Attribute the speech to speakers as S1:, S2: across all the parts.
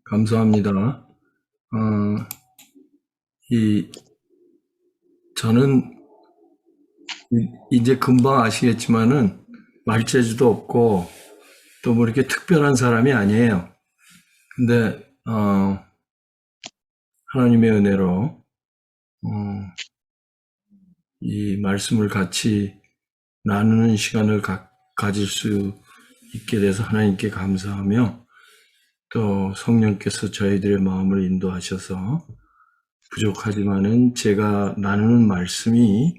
S1: 감사합니다. 저는 이제 금방 아시겠지만은 말재주도 없고 또 뭐 이렇게 특별한 사람이 아니에요. 근데 하나님의 은혜로 이 말씀을 같이 나누는 시간을 가질 수 있게 돼서 하나님께 감사하며, 또 성령께서 저희들의 마음을 인도하셔서 부족하지만은 제가 나누는 말씀이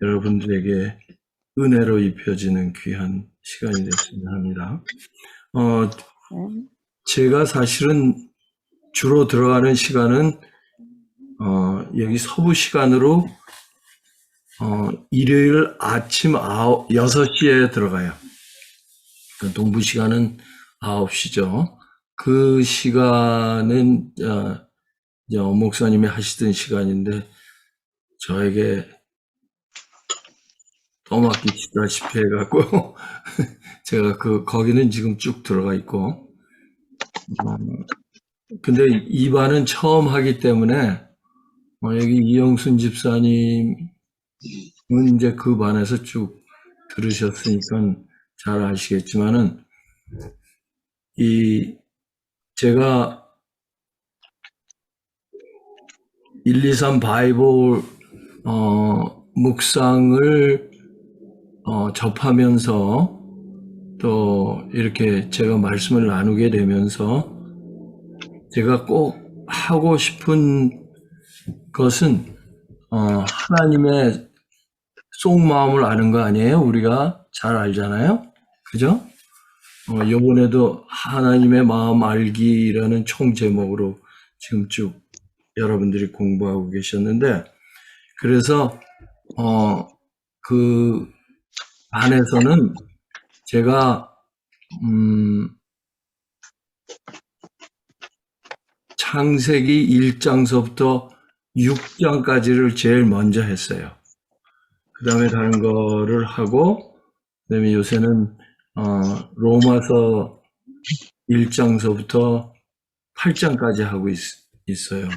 S1: 여러분들에게 은혜로 입혀지는 귀한 시간이 됐으면 합니다. 제가 사실은 주로 들어가는 시간은 여기 서부 시간으로 일요일 아침 6시에 들어가요. 동부 시간은 9시죠. 그 시간은 목사님이 하시던 시간인데 저에게 떠맡기시다시피 해갖고 제가 거기는 지금 쭉 들어가 있고, 근데 이 반은 처음 하기 때문에 여기 이영순 집사님은 이제 그 반에서 쭉 들으셨으니까 잘 아시겠지만은, 제가 1, 2, 3 바이블 묵상을 접하면서 또 이렇게 제가 말씀을 나누게 되면서 제가 꼭 하고 싶은 것은 하나님의 속마음을 아는 거 아니에요? 우리가 잘 알잖아요? 그죠? 요번에도 하나님의 마음 알기라는 총 제목으로 지금 쭉 여러분들이 공부하고 계셨는데, 그래서 그 안에서는 제가 창세기 1장서부터 6장까지를 제일 먼저 했어요. 그 다음에 다른 거를 하고, 그 다음에 요새는 로마서 1장서부터 8장까지 하고 있어요.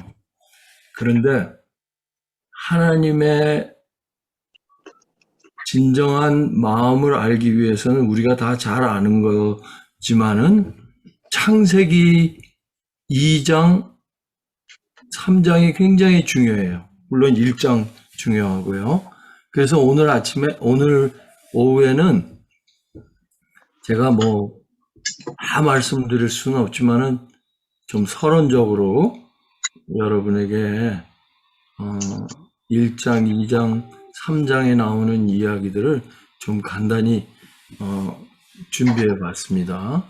S1: 그런데 하나님의 진정한 마음을 알기 위해서는 우리가 다 잘 아는 거지만은 창세기 2장, 3장이 굉장히 중요해요. 물론 1장 중요하고요. 그래서 오늘 오후에는 제가 다 말씀드릴 수는 없지만은 좀 서론적으로 여러분에게 1장, 2장, 3장에 나오는 이야기들을 좀 간단히 준비해 봤습니다.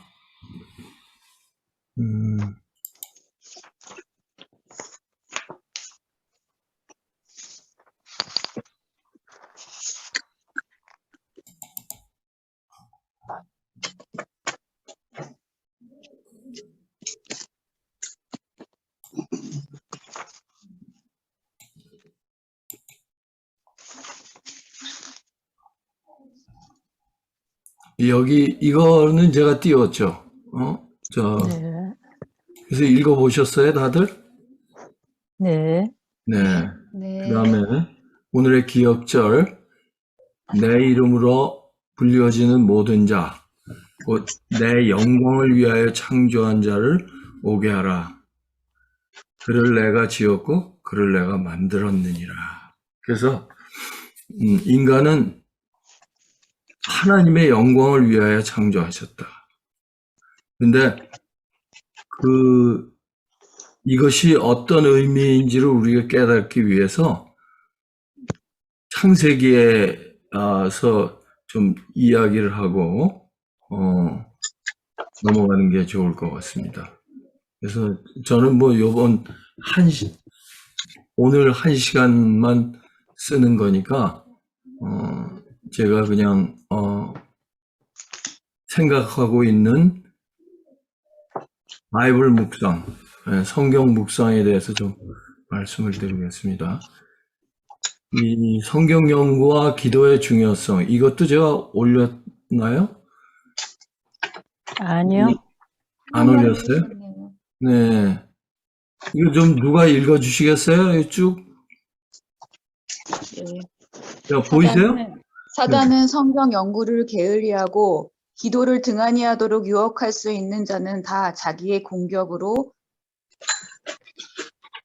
S1: 이거는 제가 띄웠죠.
S2: 네.
S1: 그래서 읽어보셨어요, 다들?
S2: 네.
S1: 네.
S3: 네.
S1: 그 다음에 오늘의 기억절, 내 이름으로 불려지는 모든 자, 곧 내 영광을 위하여 창조한 자를 오게 하라. 그를 내가 지었고 그를 내가 만들었느니라. 그래서 인간은 하나님의 영광을 위하여 창조하셨다. 근데 이것이 어떤 의미인지를 우리가 깨닫기 위해서 창세기에서 좀 이야기를 하고 넘어가는 게 좋을 것 같습니다. 그래서 저는 오늘 1시간만 쓰는 거니까 제가 그냥 생각하고 있는 바이블 묵상, 성경 묵상에 대해서 좀 말씀을 드리겠습니다. 이 성경 연구와 기도의 중요성, 이것도 제가 올렸나요?
S2: 아니요.
S1: 안
S3: 한 번
S1: 올렸어요?
S3: 올리셨네요.
S1: 네. 이거 좀 누가 읽어 주시겠어요? 이거 쭉.
S3: 네.
S1: 자, 보이세요?
S3: 사단은 성경 연구를 게을리하고 기도를 등한히 하도록 유혹할 수 있는 자는 다 자기의 공격으로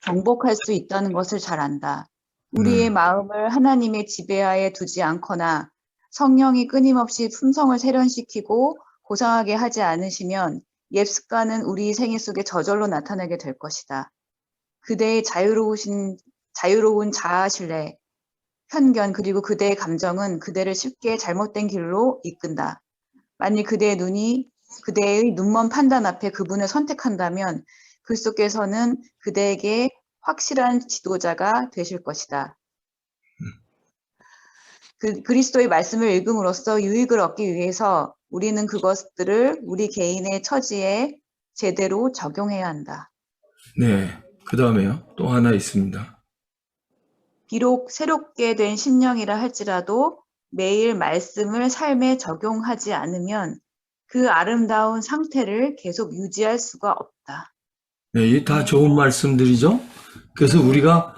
S3: 정복할 수 있다는 것을 잘 안다. 우리의 마음을 하나님의 지배하에 두지 않거나 성령이 끊임없이 품성을 세련시키고 고상하게 하지 않으시면 옛 습관은 우리 생애 속에 저절로 나타나게 될 것이다. 그대의 자유로운 자아 신뢰, 편견 그리고 그대의 감정은 그대를 쉽게 잘못된 길로 이끈다. 만일 그대의 눈먼 판단 앞에 그분을 선택한다면 그 속에서는 그대에게 확실한 지도자가 되실 것이다. 그리스도의 말씀을 읽음으로써 유익을 얻기 위해서 우리는 그것들을 우리 개인의 처지에 제대로 적용해야 한다.
S1: 네. 그 다음에요. 또 하나 있습니다.
S3: 비록 새롭게 된 심령이라 할지라도 매일 말씀을 삶에 적용하지 않으면 그 아름다운 상태를 계속 유지할 수가 없다.
S1: 네, 이게 다 좋은 말씀들이죠. 그래서 우리가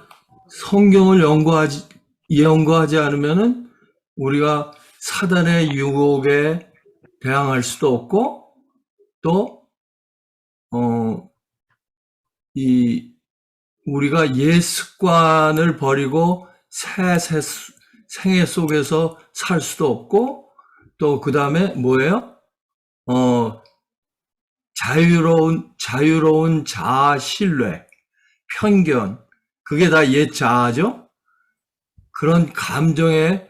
S1: 성경을 연구하지 않으면은 우리가 사단의 유혹에 대항할 수도 없고, 또, 우리가 옛 습관을 버리고 새 생애 속에서 살 수도 없고, 또 그 다음에 뭐예요? 자유로운 자아 신뢰, 편견, 그게 다 옛 자아죠? 그런 감정에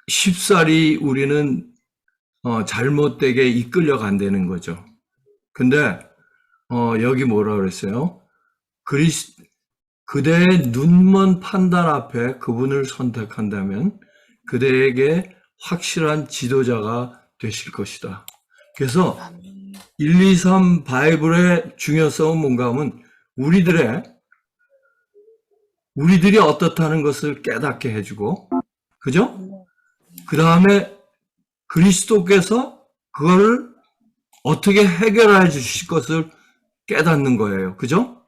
S1: 쉽사리 우리는 잘못되게 이끌려 간다는 거죠. 근데 여기 뭐라 그랬어요? 그대의 눈먼 판단 앞에 그분을 선택한다면 그대에게 확실한 지도자가 되실 것이다. 그래서 1, 2, 3 바이블의 중요성은 뭔가 하면 우리들이 어떻다는 것을 깨닫게 해주고, 그죠? 그 다음에 그리스도께서 그거를 어떻게 해결해 주실 것을 깨닫는 거예요. 그죠?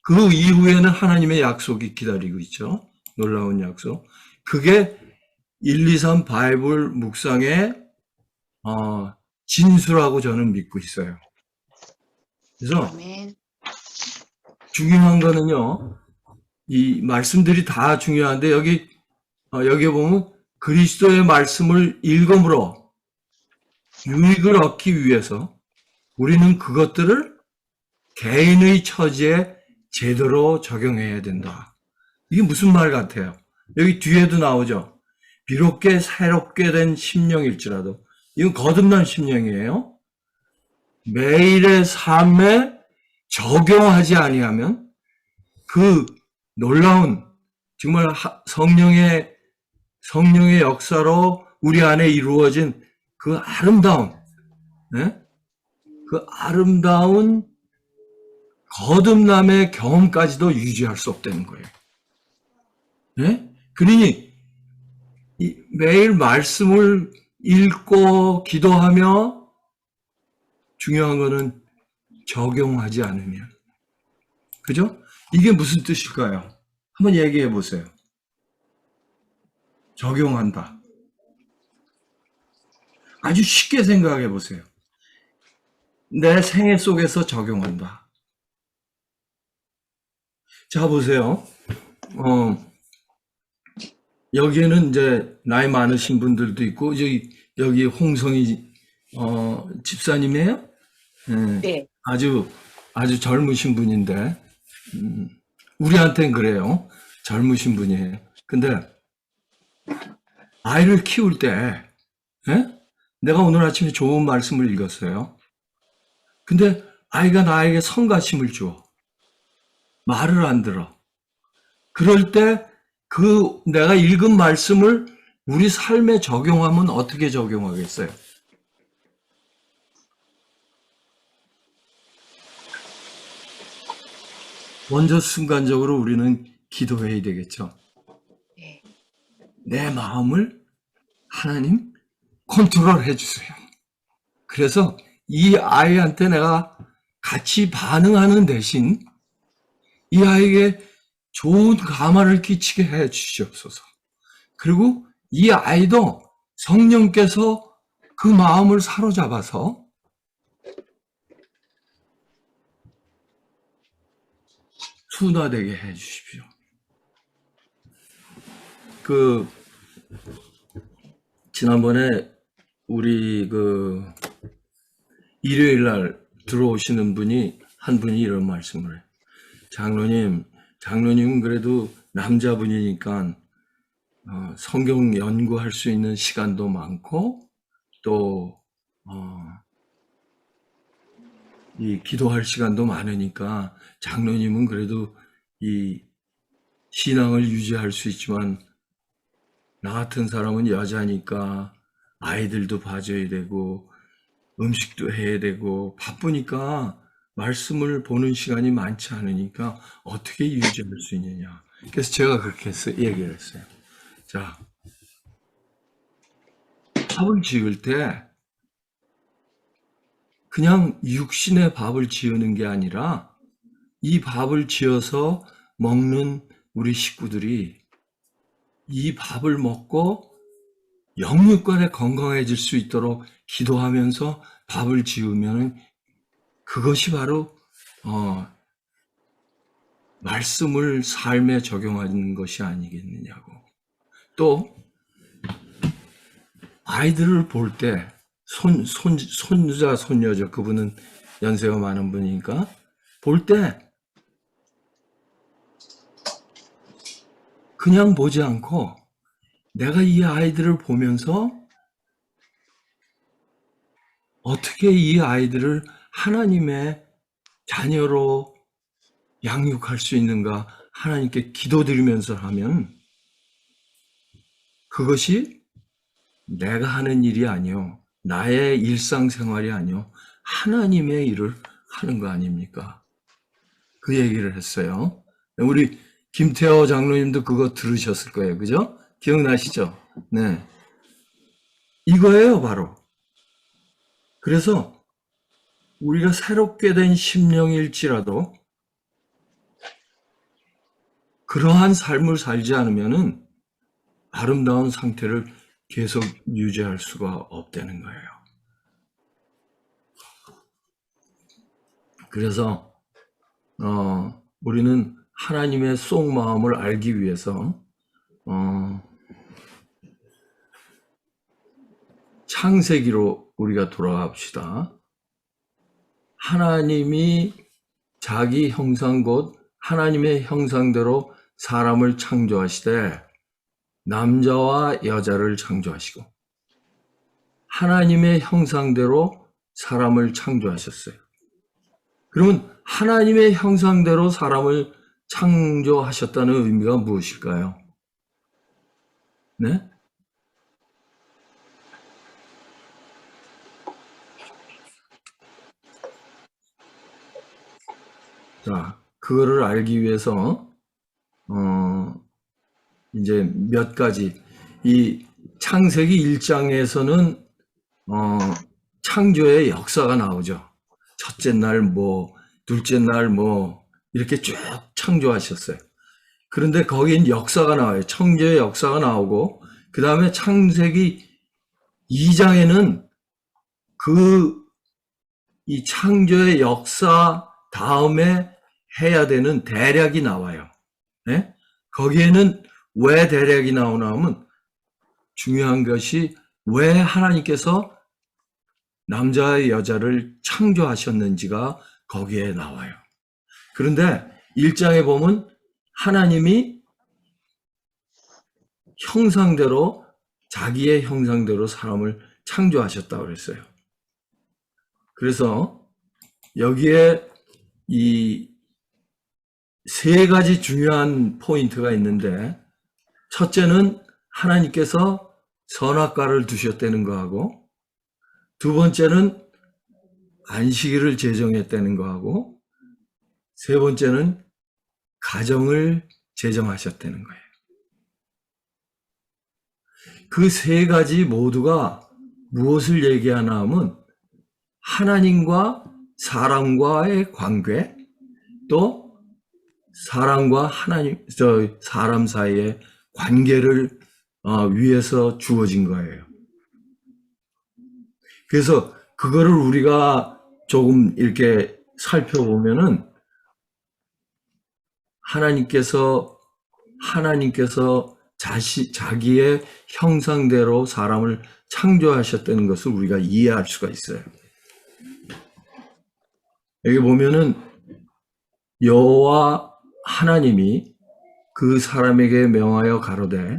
S1: 그 이후에는 하나님의 약속이 기다리고 있죠. 놀라운 약속. 그게 1, 2, 3 바이블 묵상의 진수라고 저는 믿고 있어요. 그래서 중요한 거는요, 이 말씀들이 다 중요한데 여기 보면 그리스도의 말씀을 읽음으로 유익을 얻기 위해서 우리는 그것들을 개인의 처지에 제대로 적용해야 된다. 이게 무슨 말 같아요? 여기 뒤에도 나오죠. 비록 새롭게 된 심령일지라도, 이건 거듭난 심령이에요. 매일의 삶에 적용하지 아니하면 그 놀라운 정말 성령의 역사로 우리 안에 이루어진 그 아름다운, 네? 그 아름다운 거듭남의 경험까지도 유지할 수 없다는 거예요. 네? 그러니 매일 말씀을 읽고 기도하며 중요한 거는 적용하지 않으면, 그죠? 이게 무슨 뜻일까요? 한번 얘기해 보세요. 적용한다. 아주 쉽게 생각해 보세요. 내 생애 속에서 적용한다. 자, 보세요. 여기에는 이제 나이 많으신 분들도 있고, 여기 홍성희 집사님이에요?
S3: 네.
S1: 아주 젊으신 분인데, 우리한테는 그래요. 젊으신 분이에요. 근데 아이를 키울 때, 내가 오늘 아침에 좋은 말씀을 읽었어요. 근데 아이가 나에게 성가심을 줘. 말을 안 들어. 그럴 때 그 내가 읽은 말씀을 우리 삶에 적용하면 어떻게 적용하겠어요? 먼저 순간적으로 우리는 기도해야 되겠죠. 내 마음을 하나님, 컨트롤 해주세요. 그래서 이 아이한테 내가 같이 반응하는 대신 이 아이에게 좋은 감화를 끼치게 해 주시옵소서. 그리고 이 아이도 성령께서 그 마음을 사로잡아서 순화되게 해 주십시오. 지난번에 우리 일요일 날 들어오시는 한 분이 이런 말씀을 해요. 장로님은 그래도 남자분이니까 성경 연구할 수 있는 시간도 많고 또 이 기도할 시간도 많으니까 장로님은 그래도 이 신앙을 유지할 수 있지만 나 같은 사람은 여자니까 아이들도 봐줘야 되고 음식도 해야 되고 바쁘니까 말씀을 보는 시간이 많지 않으니까 어떻게 유지할 수 있느냐. 그래서 제가 그렇게 얘기를 했어요. 자, 밥을 지을 때 그냥 육신의 밥을 지으는 게 아니라 이 밥을 지어서 먹는 우리 식구들이 이 밥을 먹고 영육간에 건강해질 수 있도록 기도하면서 밥을 지으면 그것이 바로 말씀을 삶에 적용하는 것이 아니겠느냐고. 또 아이들을 볼 때 손자 손녀죠. 그분은 연세가 많은 분이니까 볼 때 그냥 보지 않고 내가 이 아이들을 보면서 어떻게 이 아이들을 하나님의 자녀로 양육할 수 있는가 하나님께 기도드리면서 하면 그것이 내가 하는 일이 아니요 나의 일상생활이 아니요 하나님의 일을 하는 거 아닙니까? 그 얘기를 했어요. 우리 김태호 장로님도 그거 들으셨을 거예요. 그죠? 기억나시죠? 네. 이거예요, 바로. 그래서 우리가 새롭게 된 심령일지라도 그러한 삶을 살지 않으면은 아름다운 상태를 계속 유지할 수가 없다는 거예요. 그래서 우리는 하나님의 속마음을 알기 위해서 창세기로 우리가 돌아갑시다. 하나님이 자기 형상 곧 하나님의 형상대로 사람을 창조하시되 남자와 여자를 창조하시고 하나님의 형상대로 사람을 창조하셨어요. 그러면 하나님의 형상대로 사람을 창조하셨다는 의미가 무엇일까요? 네? 자, 그거를 알기 위해서 이제 몇 가지 이 창세기 1장에서는 창조의 역사가 나오죠. 첫째 날 둘째 날 이렇게 쭉 창조하셨어요. 그런데 거긴 역사가 나와요. 창조의 역사가 나오고 그 다음에 창세기 2장에는 이 창조의 역사 다음에 해야 되는 대략이 나와요. 네? 거기에는 왜 대략이 나오나 하면 중요한 것이 왜 하나님께서 남자와 여자를 창조하셨는지가 거기에 나와요. 그런데 1장에 보면 하나님이 형상대로 자기의 형상대로 사람을 창조하셨다고 그랬어요. 그래서 여기에 이 세 가지 중요한 포인트가 있는데 첫째는 하나님께서 선악과를 두셨다는 거하고 두 번째는 안식일을 제정했다는 거하고 세 번째는 가정을 제정하셨다는 거예요. 그 세 가지 모두가 무엇을 얘기하나 하면 하나님과 사람과의 관계, 또 사람과 사람 사이의 관계를 위해서 주어진 거예요. 그래서 그거를 우리가 조금 이렇게 살펴보면은 하나님께서 자기의 형상대로 사람을 창조하셨다는 것을 우리가 이해할 수가 있어요. 여기 보면은 여호와 하나님이 그 사람에게 명하여 가로되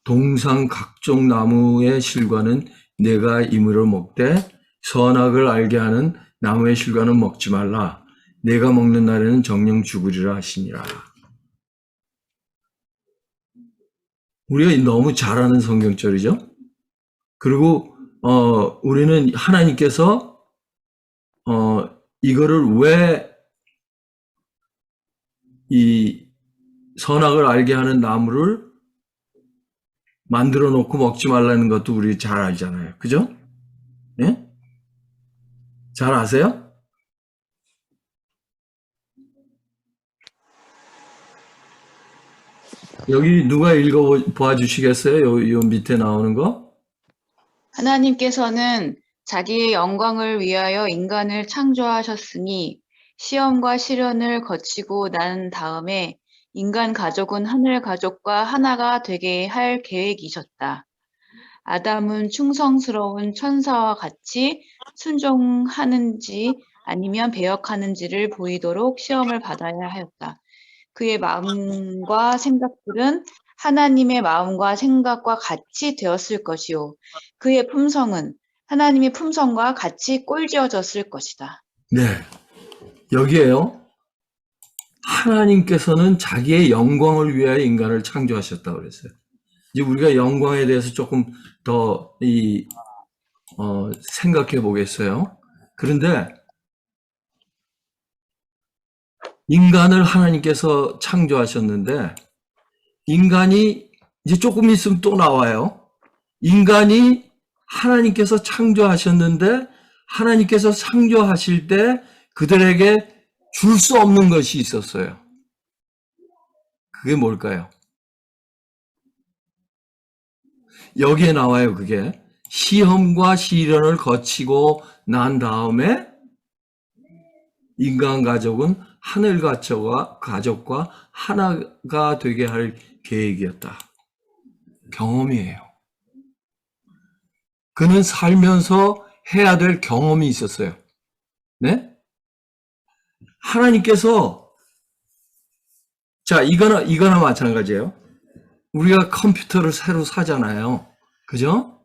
S1: 동상 각종 나무의 실과는 내가 임으로 먹되 선악을 알게 하는 나무의 실과는 먹지 말라. 내가 먹는 날에는 정령 죽으리라 하시니라. 우리가 너무 잘 아는 성경절이죠. 그리고 우리는 하나님께서 이거를 왜 이 선악을 알게 하는 나무를 만들어 놓고 먹지 말라는 것도 우리 잘 알잖아요. 그죠? 예? 잘 아세요? 여기 누가 읽어 봐 주시겠어요? 요 밑에 나오는 거?
S3: 하나님께서는 자기의 영광을 위하여 인간을 창조하셨으니 시험과 시련을 거치고 난 다음에 인간 가족은 하늘 가족과 하나가 되게 할 계획이셨다. 아담은 충성스러운 천사와 같이 순종하는지 아니면 배역하는지를 보이도록 시험을 받아야 하였다. 그의 마음과 생각들은 하나님의 마음과 생각과 같이 되었을 것이요. 그의 품성은 하나님의 품성과 같이 꼴지어졌을 것이다.
S1: 네. 여기에요. 하나님께서는 자기의 영광을 위하여 인간을 창조하셨다고 그랬어요. 이제 우리가 영광에 대해서 조금 더 생각해 보겠어요. 그런데 인간을 하나님께서 창조하셨는데 인간이 이제 조금 있으면 또 나와요. 인간이 하나님께서 창조하셨는데 하나님께서 창조하실 때 그들에게 줄 수 없는 것이 있었어요. 그게 뭘까요? 여기에 나와요. 그게 시험과 시련을 거치고 난 다음에 인간 가족은 하늘 가족과 하나가 되게 할 계획이었다. 경험이에요. 그는 살면서 해야 될 경험이 있었어요. 네? 하나님께서 자, 이거나 마찬가지예요. 우리가 컴퓨터를 새로 사잖아요. 그죠?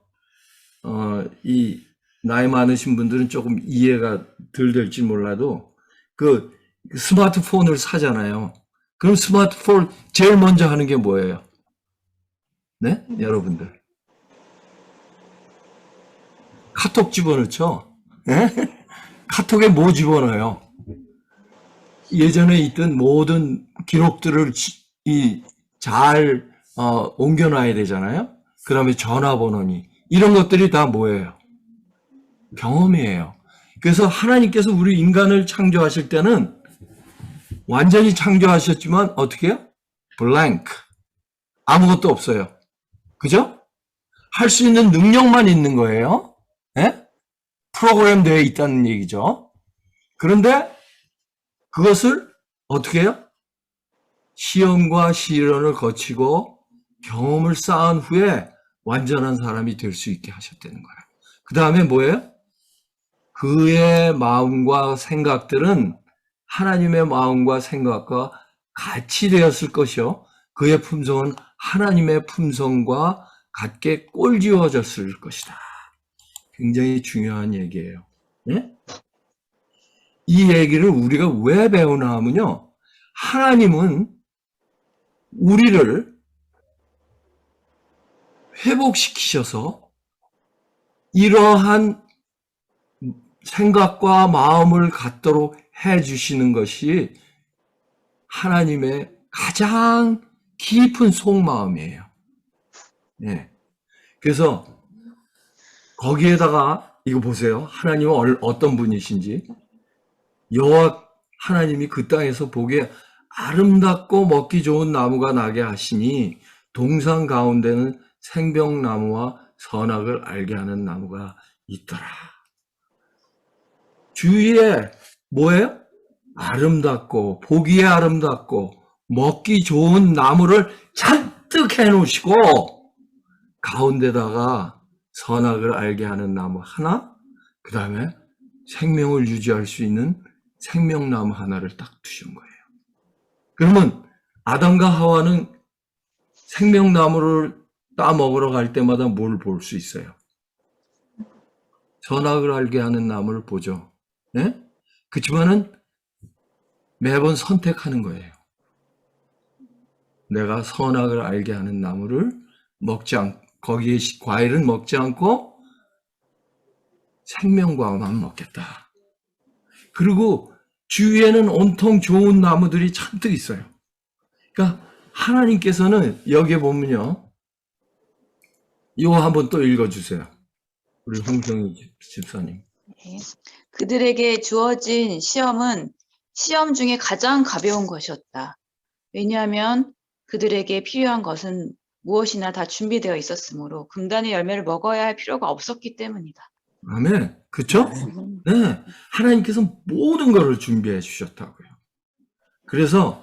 S1: 이 나이 많으신 분들은 조금 이해가 덜 될지 몰라도 그 스마트폰을 사잖아요. 그럼 스마트폰 제일 먼저 하는 게 뭐예요? 네? 여러분들. 카톡 집어넣죠? 네? 카톡에 뭐 집어넣어요? 예전에 있던 모든 기록들을 잘 옮겨놔야 되잖아요. 그 다음에 전화번호니 이런 것들이 다 뭐예요? 경험이에요. 그래서 하나님께서 우리 인간을 창조하실 때는 완전히 창조하셨지만 어떻게 해요? 블랭크. 아무것도 없어요. 그죠? 할 수 있는 능력만 있는 거예요. 예? 프로그램 되어 있다는 얘기죠. 그런데 그것을 어떻게 해요? 시험과 시련을 거치고 경험을 쌓은 후에 완전한 사람이 될 수 있게 하셨다는 거예요. 그 다음에 뭐예요? 그의 마음과 생각들은 하나님의 마음과 생각과 같이 되었을 것이요. 그의 품성은 하나님의 품성과 같게 꼴지어졌을 것이다. 굉장히 중요한 얘기예요. 네? 이 얘기를 우리가 왜 배우나 하면요. 하나님은 우리를 회복시키셔서 이러한 생각과 마음을 갖도록 해주시는 것이 하나님의 가장 깊은 속마음이에요. 네. 그래서 거기에다가 이거 보세요. 하나님은 어떤 분이신지. 여호와 하나님이 그 땅에서 보기에 아름답고 먹기 좋은 나무가 나게 하시니 동산 가운데는 생명나무와 선악을 알게 하는 나무가 있더라. 주위에 뭐예요? 아름답고 보기에 아름답고 먹기 좋은 나무를 잔뜩 해놓으시고 가운데다가 선악을 알게 하는 나무 하나, 그 다음에 생명을 유지할 수 있는 생명나무 하나를 딱 두신 거예요. 그러면 아담과 하와는 생명나무를 따 먹으러 갈 때마다 뭘 볼 수 있어요? 선악을 알게 하는 나무를 보죠. 네? 그렇지만은 매번 선택하는 거예요. 내가 선악을 알게 하는 나무를 거기에 과일은 먹지 않고 생명과만 먹겠다. 그리고 주위에는 온통 좋은 나무들이 잔뜩 있어요. 그러니까 하나님께서는 여기에 보면요. 이거 한번 또 읽어주세요. 우리 홍정희 집사님.
S3: 네. 그들에게 주어진 시험은 시험 중에 가장 가벼운 것이었다. 왜냐하면 그들에게 필요한 것은 무엇이나 다 준비되어 있었으므로 금단의 열매를 먹어야 할 필요가 없었기 때문이다.
S1: 아멘. 그쵸? 네. 하나님께서 모든 것을 준비해 주셨다고요. 그래서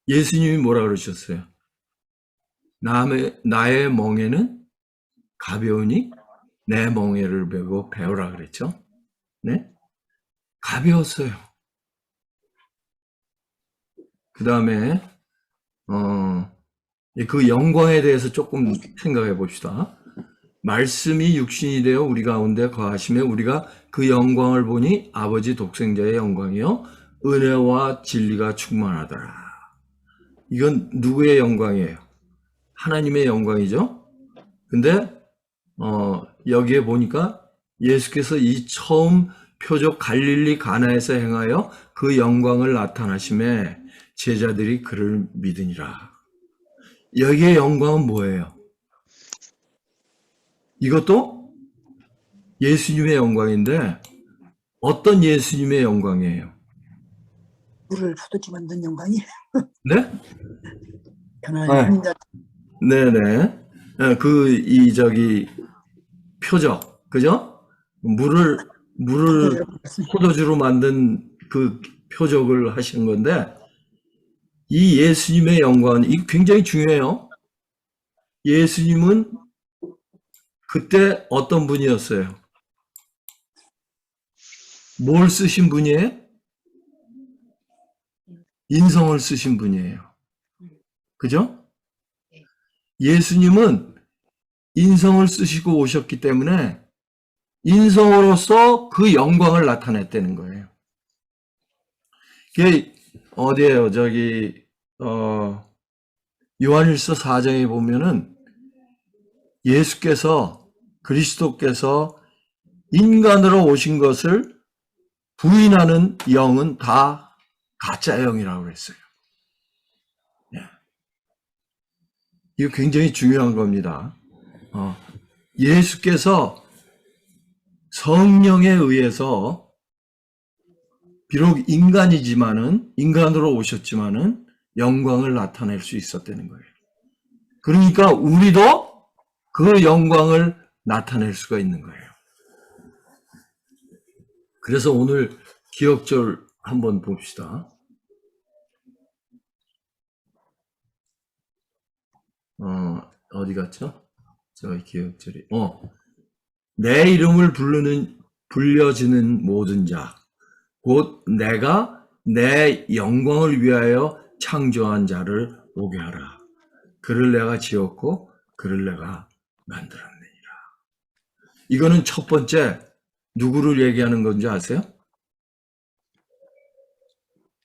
S1: 예수님이 뭐라 그러셨어요? 나의 멍에는 가벼우니 내 멍에를 메고 배우라 그랬죠? 네? 가벼웠어요. 그 다음에, 그 영광에 대해서 조금 생각해 봅시다. 말씀이 육신이 되어 우리 가운데 거하시며 우리가 그 영광을 보니 아버지 독생자의 영광이요 은혜와 진리가 충만하더라. 이건 누구의 영광이에요? 하나님의 영광이죠. 근데 여기에 보니까 예수께서 이 처음 표적 갈릴리 가나에서 행하여 그 영광을 나타나심에 제자들이 그를 믿으니라. 여기의 영광은 뭐예요? 이것도 예수님의 영광인데 어떤 예수님의 영광이에요?
S4: 물을 포도주 만든 영광이
S1: 네?
S4: 하나님 혼자
S1: 네네. 표적, 그죠? 물을 포도주로 만든 그 표적을 하시는 건데, 이 예수님의 영광은, 이 굉장히 중요해요. 예수님은 그때 어떤 분이었어요? 뭘 쓰신 분이에요? 인성을 쓰신 분이에요. 그죠? 예수님은 인성을 쓰시고 오셨기 때문에 인성으로서 그 영광을 나타냈다는 거예요. 이게 어디에요? 요한일서 4장에 보면은 그리스도께서 인간으로 오신 것을 부인하는 영은 다 가짜 영이라고 그랬어요. 이거 굉장히 중요한 겁니다. 예수께서 성령에 의해서 비록 인간으로 오셨지만은 영광을 나타낼 수 있었다는 거예요. 그러니까 우리도 그 영광을 나타낼 수가 있는 거예요. 그래서 오늘 기억절 한번 봅시다. 어디 갔죠? 저희 기억절이. 내 이름을 불려지는 모든 자, 곧 내가 내 영광을 위하여 창조한 자를 오게 하라. 그를 내가 지었고 그를 내가 만들었느니라. 이거는 첫 번째 누구를 얘기하는 건지 아세요?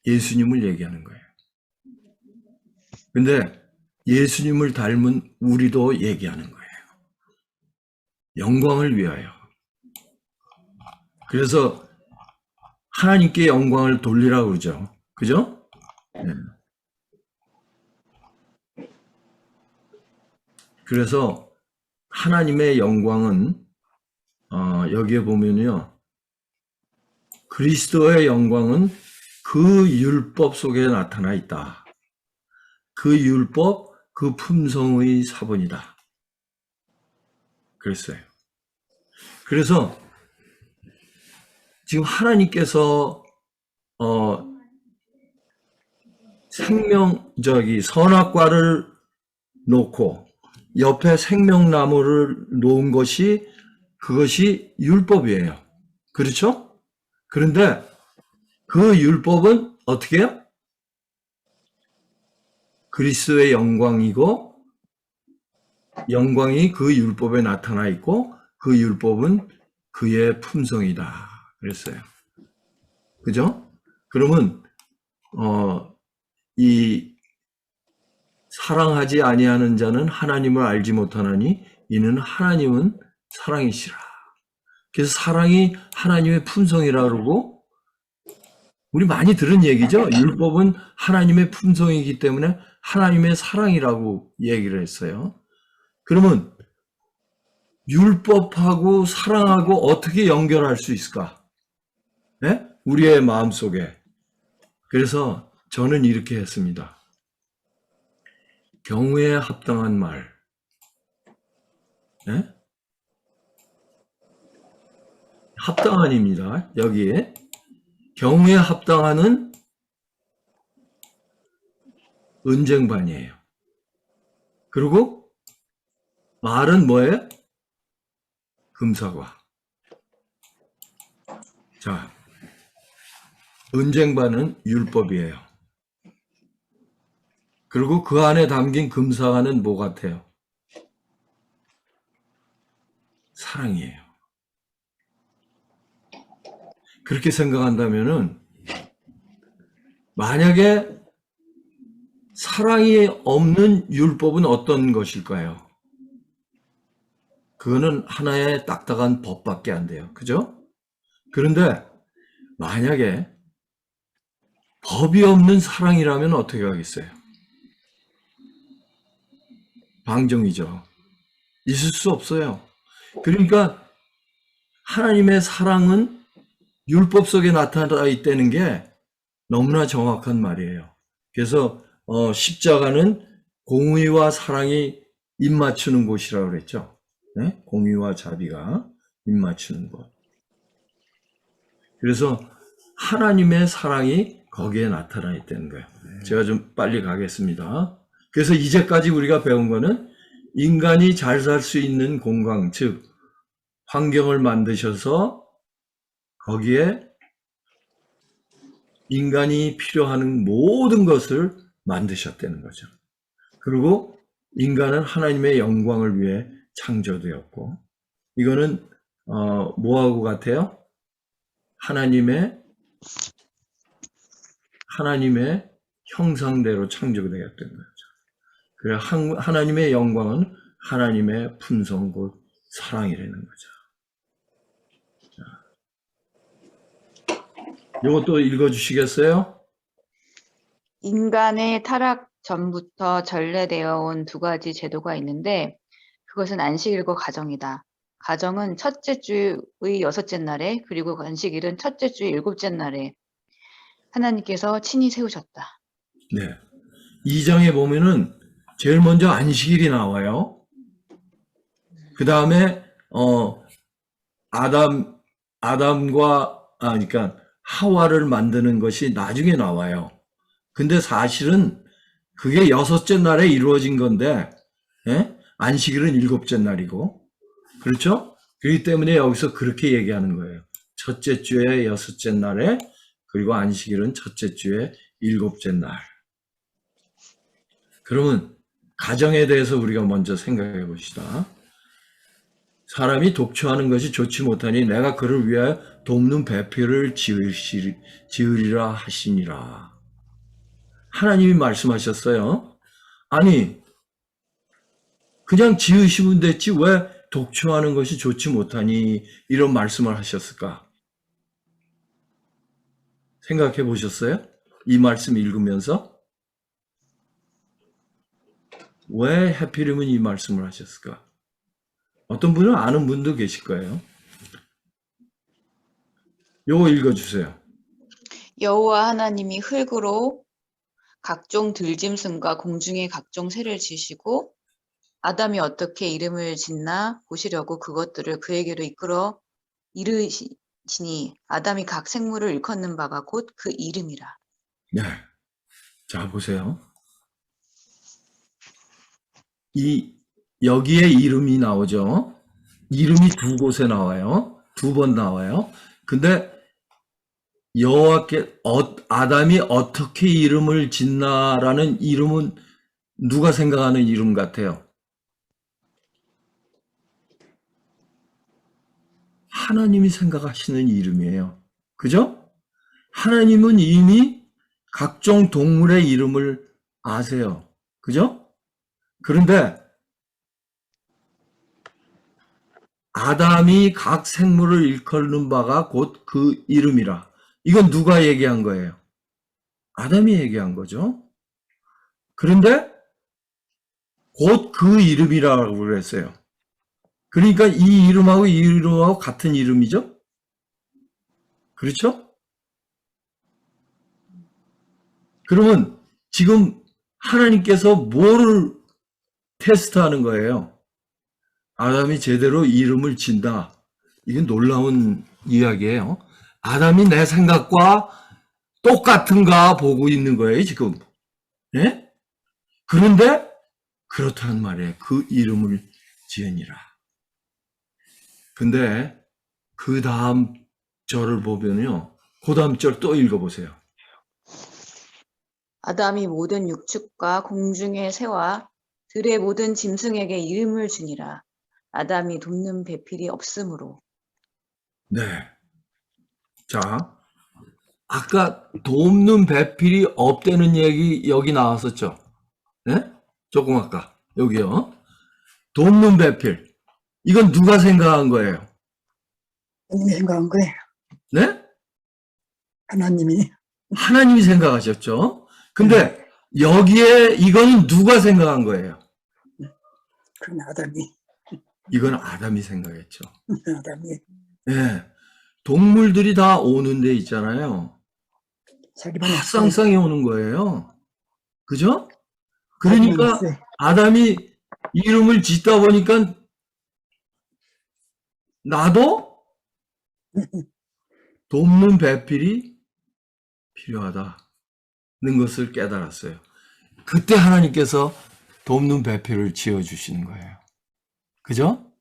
S1: 예수님을 얘기하는 거예요. 근데 예수님을 닮은 우리도 얘기하는 거예요. 영광을 위하여. 그래서 하나님께 영광을 돌리라고 그러죠. 그죠? 네. 그래서 하나님의 영광은 여기에 보면요. 그리스도의 영광은 그 율법 속에 나타나 있다. 그 율법, 그 품성의 사본이다. 그랬어요. 그래서 지금 하나님께서 선악과를 놓고 옆에 생명나무를 놓은 것이 그것이 율법이에요. 그렇죠? 그런데 그 율법은 어떻게 해요? 그리스도의 영광이고 영광이 그 율법에 나타나 있고 그 율법은 그의 품성이다. 그랬어요. 그죠? 그러면 이 사랑하지 아니하는 자는 하나님을 알지 못하나니 이는 하나님은 사랑이시라. 그래서 사랑이 하나님의 품성이라 그러고 우리 많이 들은 얘기죠. 율법은 하나님의 품성이기 때문에 하나님의 사랑이라고 얘기를 했어요. 그러면 율법하고 사랑하고 어떻게 연결할 수 있을까? 네? 우리의 마음속에. 그래서 저는 이렇게 했습니다. 경우에 합당한 말. 네? 합당한입니다. 여기에. 경우에 합당한은 은쟁반이에요. 그리고 말은 뭐예요? 금사과. 자, 은쟁반은 율법이에요. 그리고 그 안에 담긴 금사과는 뭐 같아요? 사랑이에요. 그렇게 생각한다면은 만약에 사랑이 없는 율법은 어떤 것일까요? 그거는 하나의 딱딱한 법밖에 안 돼요. 그죠? 그런데 만약에 법이 없는 사랑이라면 어떻게 하겠어요? 방정이죠. 있을 수 없어요. 그러니까 하나님의 사랑은 율법 속에 나타나 있다는 게 너무나 정확한 말이에요. 그래서 십자가는 공의와 사랑이 입맞추는 곳이라고 그랬죠. 네? 공의와 자비가 입맞추는 곳. 그래서 하나님의 사랑이 거기에 나타나 있다는 거예요. 제가 좀 빨리 가겠습니다. 그래서 이제까지 우리가 배운 거는 인간이 잘 살 수 있는 공간, 즉 환경을 만드셔서 거기에 인간이 필요한 모든 것을 만드셨다는 거죠. 그리고 인간은 하나님의 영광을 위해 창조되었고, 이거는 뭐하고 같아요? 하나님의 형상대로 창조되었던 거죠. 그래 하나님의 영광은 하나님의 품성 곧 사랑이라는 거죠. 이것도 읽어주시겠어요?
S3: 인간의 타락 전부터 전래되어 온 두 가지 제도가 있는데 그것은 안식일과 가정이다. 가정은 첫째 주의 여섯째 날에 그리고 안식일은 첫째 주의 일곱째 날에 하나님께서 친히 세우셨다.
S1: 네. 2장에 보면은 제일 먼저 안식일이 나와요. 그 다음에 그러니까 하와를 만드는 것이 나중에 나와요. 근데 사실은 그게 여섯째 날에 이루어진 건데, 예? 안식일은 일곱째 날이고, 그렇죠? 그렇기 때문에 여기서 그렇게 얘기하는 거예요. 첫째 주의 여섯째 날에, 그리고 안식일은 첫째 주의 일곱째 날. 그러면 가정에 대해서 우리가 먼저 생각해 봅시다. 사람이 독초하는 것이 좋지 못하니 내가 그를 위하여 돕는 배필을 지으리라 하시니라. 하나님이 말씀하셨어요. 아니, 그냥 지으시면 됐지 왜 독초하는 것이 좋지 못하니 이런 말씀을 하셨을까? 생각해 보셨어요? 이 말씀 읽으면서 왜 하필이면 이 말씀을 하셨을까? 어떤 분은 아는 분도 계실 거예요. 요거 읽어주세요.
S3: 여호와 하나님이 흙으로 각종 들짐승과 공중의 각종 새를 지시고 아담이 어떻게 이름을 짓나 보시려고 그것들을 그에게로 이끌어 이르시니 아담이 각 생물을 일컫는 바가 곧 그 이름이라.
S1: 네. 자, 보세요. 여기에 이름이 나오죠. 이름이 두 곳에 나와요. 두 번 나와요. 근데 여호와께 아담이 어떻게 이름을 짓나라는 이름은 누가 생각하는 이름 같아요? 하나님이 생각하시는 이름이에요. 그죠? 하나님은 이미 각종 동물의 이름을 아세요. 그죠? 그런데 아담이 각 생물을 일컫는 바가 곧 그 이름이라. 이건 누가 얘기한 거예요? 아담이 얘기한 거죠. 그런데 곧 그 이름이라고 그랬어요. 그러니까 이 이름하고 같은 이름이죠? 그렇죠? 그러면 지금 하나님께서 뭐를 테스트하는 거예요? 아담이 제대로 이름을 진다. 이건 놀라운 이야기예요. 아담이 내 생각과 똑같은가 보고 있는 거예요, 지금. 예? 그런데 그렇다는 말이에요. 그 이름을 지으니라. 근데 그 다음 절을 보면요. 그 다음 절 또 읽어보세요.
S3: 아담이 모든 육축과 공중의 새와 들의 모든 짐승에게 이름을 주니라. 아담이 돕는 배필이 없으므로.
S1: 네. 자, 아까 돕는 배필이 없다는 얘기 여기 나왔었죠. 네? 조금 아까 여기요. 돕는 배필. 이건 누가 생각한 거예요?
S4: 하나님이 생각한 거예요.
S1: 네?
S4: 하나님이.
S1: 하나님이 생각하셨죠. 근데 여기에 이거는 누가 생각한 거예요?
S4: 그건 아담이.
S1: 이건 아담이 생각했죠.
S4: 아담이
S1: 네. 동물들이 다 오는 데 있잖아요.
S4: 자기만
S1: 다 쌍쌍이 오는 거예요. 그죠? 그러니까
S4: 있어요.
S1: 아담이 이름을 짓다 보니까 나도 돕는 배필이 필요하다는 것을 깨달았어요. 그때 하나님께서 돕는 배필을 지어주시는 거예요. 그죠?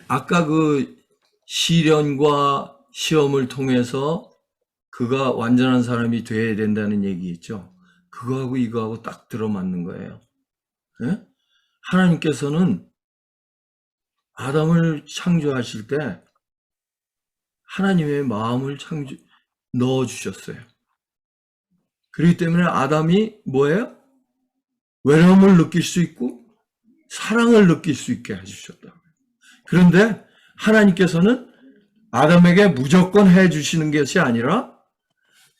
S1: 아까 그 시련과 시험을 통해서 그가 완전한 사람이 돼야 된다는 얘기 있죠. 그거하고 이거하고 딱 들어맞는 거예요. 예? 하나님께서는 아담을 창조하실 때 하나님의 마음을 넣어주셨어요. 그렇기 때문에 아담이 뭐예요? 외로움을 느낄 수 있고 사랑을 느낄 수 있게 해주셨다. 그런데 하나님께서는 아담에게 무조건 해주시는 것이 아니라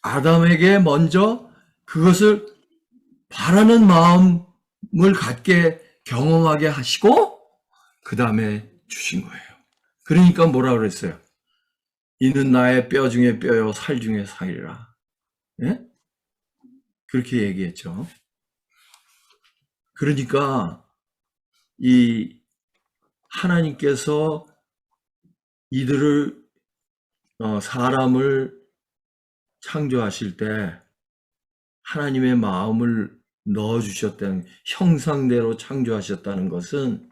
S1: 아담에게 먼저 그것을 바라는 마음을 갖게 경험하게 하시고 그 다음에 주신 거예요. 그러니까 뭐라 그랬어요? 이는 나의 뼈 중에 뼈요 살 중에 살이라. 예? 그렇게 얘기했죠. 그러니까 이 하나님께서 이들을 사람을 창조하실 때 하나님의 마음을 넣어주셨다는 형상대로 창조하셨다는 것은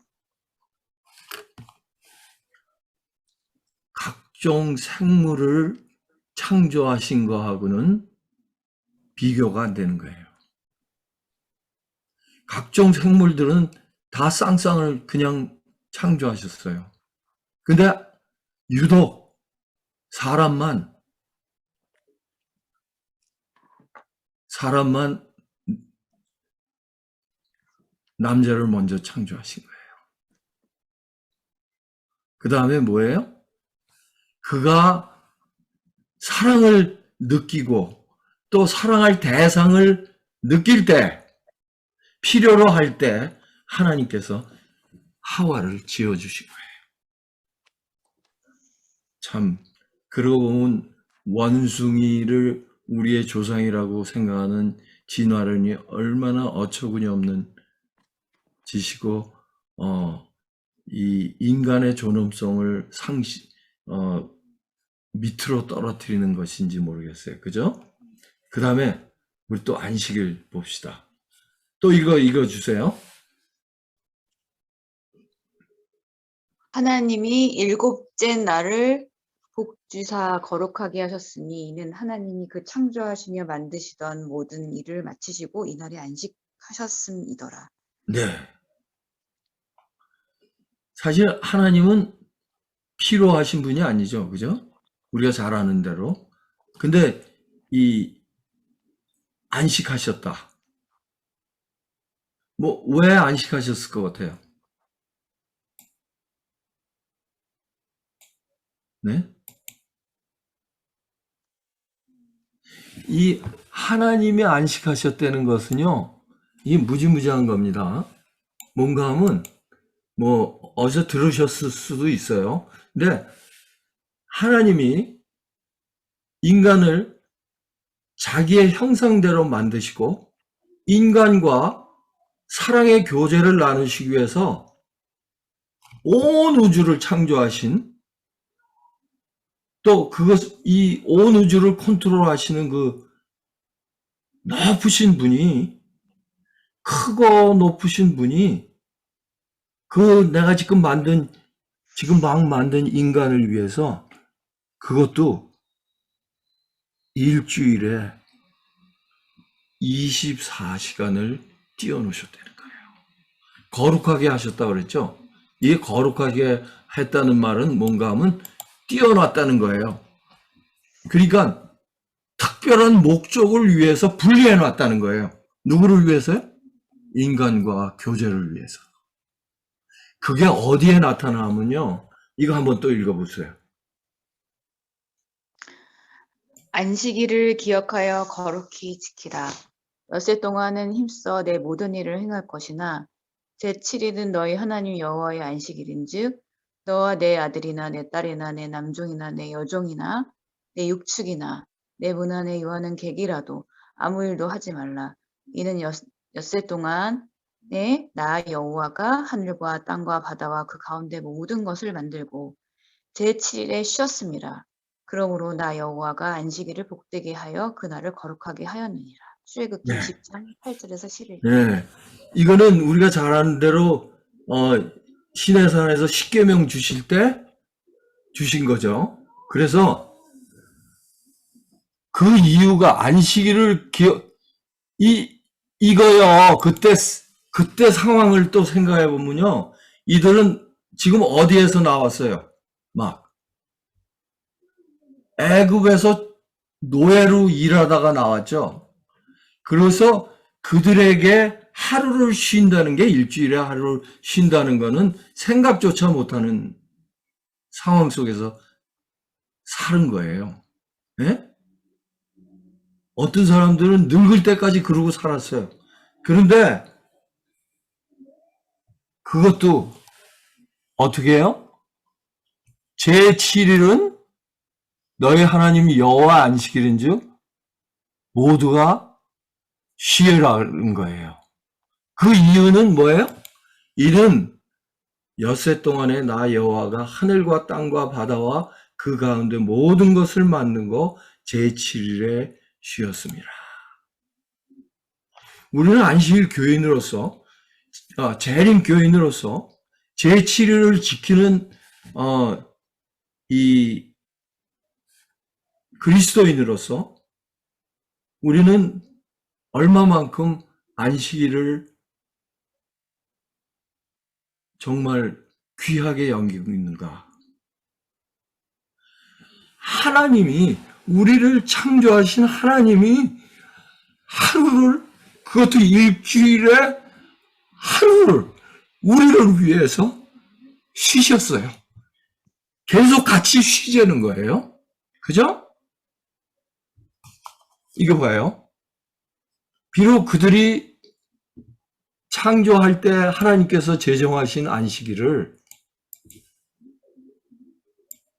S1: 각종 생물을 창조하신 거하고는 비교가 안 되는 거예요. 각종 생물들은 다 쌍쌍을 그냥 창조하셨어요. 근데 유독 사람만 남자를 먼저 창조하신 거예요. 그 다음에 뭐예요? 그가 사랑을 느끼고 또 사랑할 대상을 느낄 때, 필요로 할 때 하나님께서 하와를 지어주신 거예요. 참 그러고 보면 원숭이를 우리의 조상이라고 생각하는 진화론이 얼마나 어처구니 없는 짓이고, 이 인간의 존엄성을 밑으로 떨어뜨리는 것인지 모르겠어요. 그죠? 그 다음에 우리 또 안식일 봅시다. 또 이거 주세요.
S3: 하나님이 일곱째 날을 복주사 거룩하게 하셨으니 이는 하나님이 그 창조하시며 만드시던 모든 일을 마치시고 이날에 안식하셨음이더라.
S1: 네. 사실 하나님은 필요하신 분이 아니죠. 그죠? 우리가 잘 아는 대로. 근데 이 안식하셨다. 뭐 왜 안식하셨을 것 같아요? 네? 이 하나님이 안식하셨다는 것은요, 이게 무지무지한 겁니다. 뭔가 하면 뭐 어디서 들으셨을 수도 있어요. 근데 하나님이 인간을 자기의 형상대로 만드시고 인간과 사랑의 교제를 나누시기 위해서 온 우주를 창조하신, 또 이 온 우주를 컨트롤하시는 그 높으신 분이, 크고 높으신 분이 내가 지금 막 만든 인간을 위해서 그것도 일주일에 24시간을 띄워놓으셨다는 거예요. 거룩하게 하셨다고 그랬죠? 이 거룩하게 했다는 말은 뭔가 하면 띄워놨다는 거예요. 그러니까 특별한 목적을 위해서 분리해놨다는 거예요. 누구를 위해서요? 인간과 교제를 위해서. 그게 어디에 나타나면요, 이거 한번 또 읽어보세요.
S3: 안식일을 기억하여 거룩히 지키라. 엿새 동안은 힘써 내 모든 일을 행할 것이나 제7일은 너희 하나님 여호와의 안식일인즉 너와 내 아들이나 내 딸이나 내 남종이나 내 여종이나 내 육축이나 내 문 안에 유하는 객이라도 아무 일도 하지 말라. 이는 엿새 동안에 나 여호와가 하늘과 땅과 바다와 그 가운데 모든 것을 만들고 제7일에 쉬었음이라. 그러므로 나 여호와가 안식일을 복되게 하여 그날을 거룩하게 하였느니라. 출애굽기
S1: 네.
S3: 20장 8절에서 11절.
S1: 네. 이거는 우리가 잘 아는 대로, 시내산에서 십계명 주실 때 주신 거죠. 그래서 그 이유가 안식일을 이거요. 그때 상황을 또 생각해 보면요. 이들은 지금 어디에서 나왔어요? 막 애굽에서 노예로 일하다가 나왔죠. 그래서 그들에게 하루를 쉰다는 게, 일주일에 하루를 쉰다는 거는 생각조차 못하는 상황 속에서 사는 거예요. 예? 어떤 사람들은 늙을 때까지 그러고 살았어요. 그런데 그것도 어떻게 해요? 제7일은 너희 하나님 여호와 안식일인즉 모두가 쉬라는 거예요. 그 이유는 뭐예요? 이는 엿새 동안에 나 여호와가 하늘과 땅과 바다와 그 가운데 모든 것을 만든 거 제7일에 쉬었습니다. 우리는 안식일 교인으로서, 재림 교인으로서 제7일을 지키는 이 그리스도인으로서 우리는 얼마만큼 안식일을 정말 귀하게 여기고 있는가. 하나님이, 우리를 창조하신 하나님이 하루를, 그것도 일주일에 하루를 우리를 위해서 쉬셨어요. 계속 같이 쉬자는 거예요. 그죠? 이거 봐요. 비록 그들이 창조할 때 하나님께서 제정하신 안식일을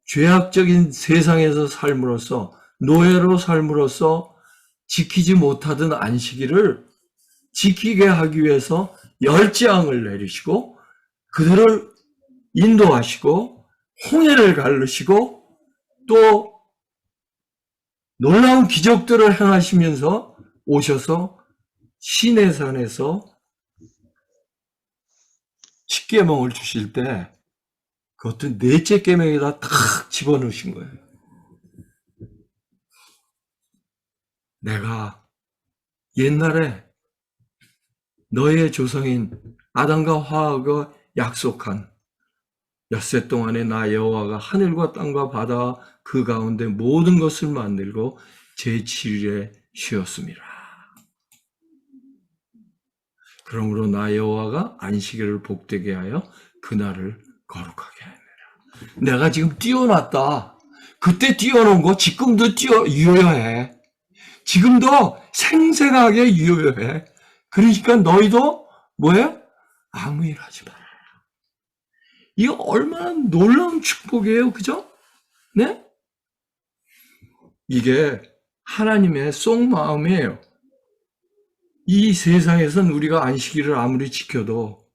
S1: 죄악적인 세상에서 삶으로써, 노예로 삶으로써 지키지 못하던 안식일을 지키게 하기 위해서 열재앙을 내리시고 그들을 인도하시고 홍해를 가르시고 또 놀라운 기적들을 행하시면서 오셔서 시내산에서 십계명을 주실 때 그것도 넷째 계명에다 탁 집어넣으신 거예요. 내가 옛날에 너의 조상인 아담과 하와가 약속한 엿새 동안에 나 여호와가 하늘과 땅과 바다 그 가운데 모든 것을 만들고 제7일에 쉬었습니다. 그러므로 나 여호와가 안식일을 복되게 하여 그날을 거룩하게 하느라. 내가 지금 띄워놨다. 그때 띄워놓은 거 지금도 유효해. 지금도 생생하게 유효해. 그러니까 너희도 뭐해? 아무 일 하지 마라. 이거 얼마나 놀라운 축복이에요. 그죠? 네? 이게 하나님의 속마음이에요. 이 세상에선 우리가 안식일을 아무리 지켜도